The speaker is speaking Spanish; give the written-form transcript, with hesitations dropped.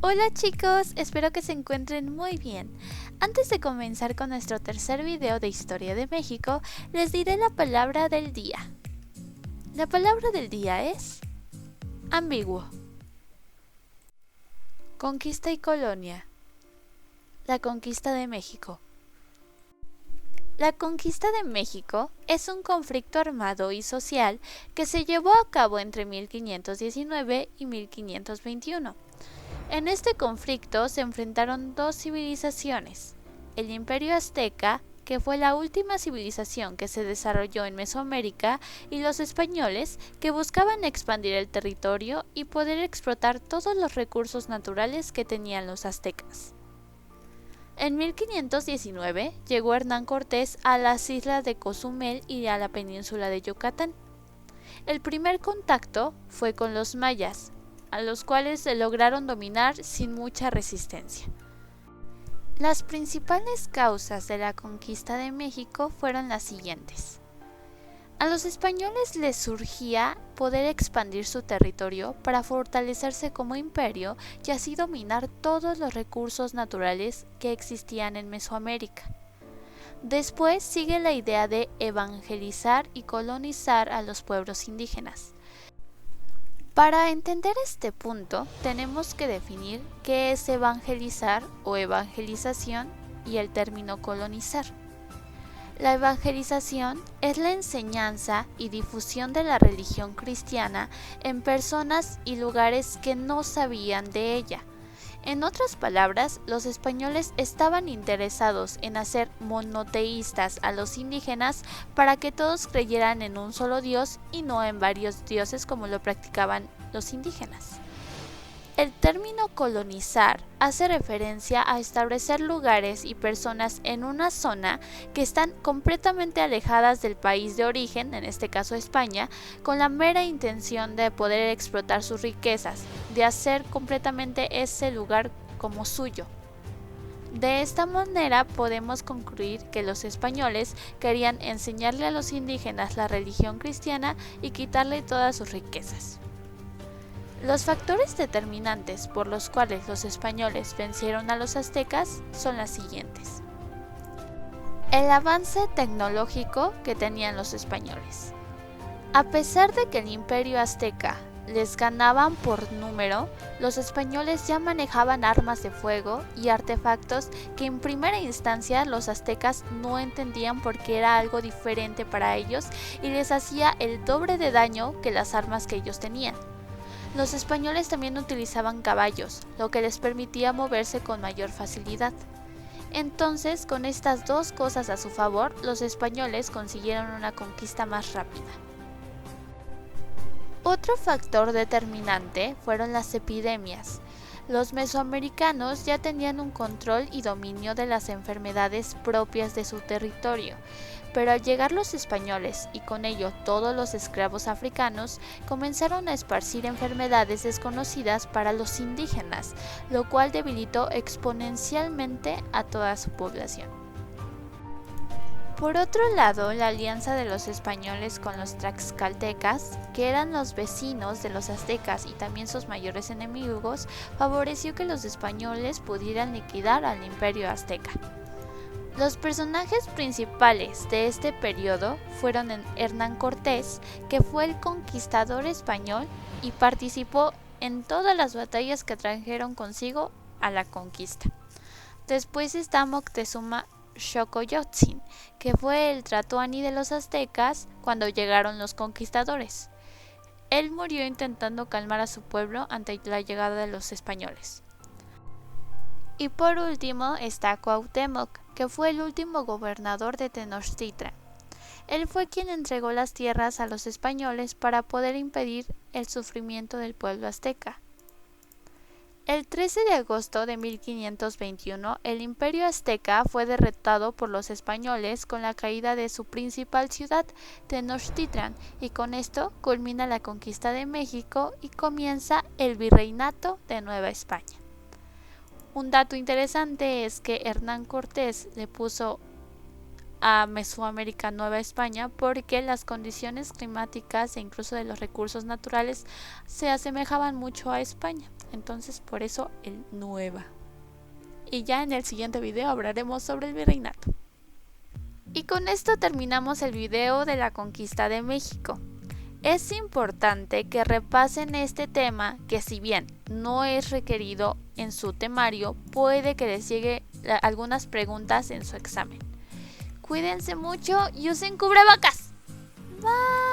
Hola chicos, espero que se encuentren muy bien. Antes de comenzar con nuestro tercer video de Historia de México, les diré la palabra del día. La palabra del día es ambiguo. Conquista y colonia. La conquista de México. La conquista de México es un conflicto armado y social que se llevó a cabo entre 1519 y 1521. En este conflicto se enfrentaron dos civilizaciones, el Imperio Azteca, que fue la última civilización que se desarrolló en Mesoamérica, y los españoles, que buscaban expandir el territorio y poder explotar todos los recursos naturales que tenían los aztecas. En 1519 llegó Hernán Cortés a las islas de Cozumel y a la península de Yucatán. El primer contacto fue con los mayas, a los cuales se lograron dominar sin mucha resistencia. Las principales causas de la conquista de México fueron las siguientes. A los españoles les surgía poder expandir su territorio para fortalecerse como imperio y así dominar todos los recursos naturales que existían en Mesoamérica. Después sigue la idea de evangelizar y colonizar a los pueblos indígenas. Para entender este punto, tenemos que definir qué es evangelizar o evangelización y el término colonizar. La evangelización es la enseñanza y difusión de la religión cristiana en personas y lugares que no sabían de ella. En otras palabras, los españoles estaban interesados en hacer monoteístas a los indígenas para que todos creyeran en un solo Dios y no en varios dioses como lo practicaban los indígenas. El término colonizar hace referencia a establecer lugares y personas en una zona que están completamente alejadas del país de origen, en este caso España, con la mera intención de poder explotar sus riquezas, de hacer completamente ese lugar como suyo. De esta manera podemos concluir que los españoles querían enseñarle a los indígenas la religión cristiana y quitarle todas sus riquezas. Los factores determinantes por los cuales los españoles vencieron a los aztecas son las siguientes. El avance tecnológico que tenían los españoles. A pesar de que el imperio azteca les ganaban por número, los españoles ya manejaban armas de fuego y artefactos que en primera instancia los aztecas no entendían porque era algo diferente para ellos y les hacía el doble de daño que las armas que ellos tenían. Los españoles también utilizaban caballos, lo que les permitía moverse con mayor facilidad. Entonces, con estas dos cosas a su favor, los españoles consiguieron una conquista más rápida. Otro factor determinante fueron las epidemias. Los mesoamericanos ya tenían un control y dominio de las enfermedades propias de su territorio, pero al llegar los españoles y con ello todos los esclavos africanos, comenzaron a esparcir enfermedades desconocidas para los indígenas, lo cual debilitó exponencialmente a toda su población. Por otro lado, la alianza de los españoles con los tlaxcaltecas, que eran los vecinos de los aztecas y también sus mayores enemigos, favoreció que los españoles pudieran liquidar al imperio azteca. Los personajes principales de este periodo fueron Hernán Cortés, que fue el conquistador español y participó en todas las batallas que trajeron consigo a la conquista. Después está Moctezuma Xocoyotzin, que fue el Tlatoani de los aztecas cuando llegaron los conquistadores. Él murió intentando calmar a su pueblo ante la llegada de los españoles. Y por último está Cuauhtémoc, que fue el último gobernador de Tenochtitlan. Él fue quien entregó las tierras a los españoles para poder impedir el sufrimiento del pueblo azteca. El 13 de agosto de 1521, el imperio azteca fue derrotado por los españoles con la caída de su principal ciudad, Tenochtitlan, y con esto culmina la conquista de México y comienza el virreinato de Nueva España. Un dato interesante es que Hernán Cortés le puso a Mesoamérica, Nueva España, porque las condiciones climáticas e incluso de los recursos naturales se asemejaban mucho a España. Entonces por eso el Nueva. Y ya en el siguiente video hablaremos sobre el virreinato. Y con esto terminamos el video de la conquista de México. Es importante que repasen este tema, que si bien no es requerido en su temario, puede que les llegue algunas preguntas en su examen. Cuídense mucho y usen cubrebocas. Bye.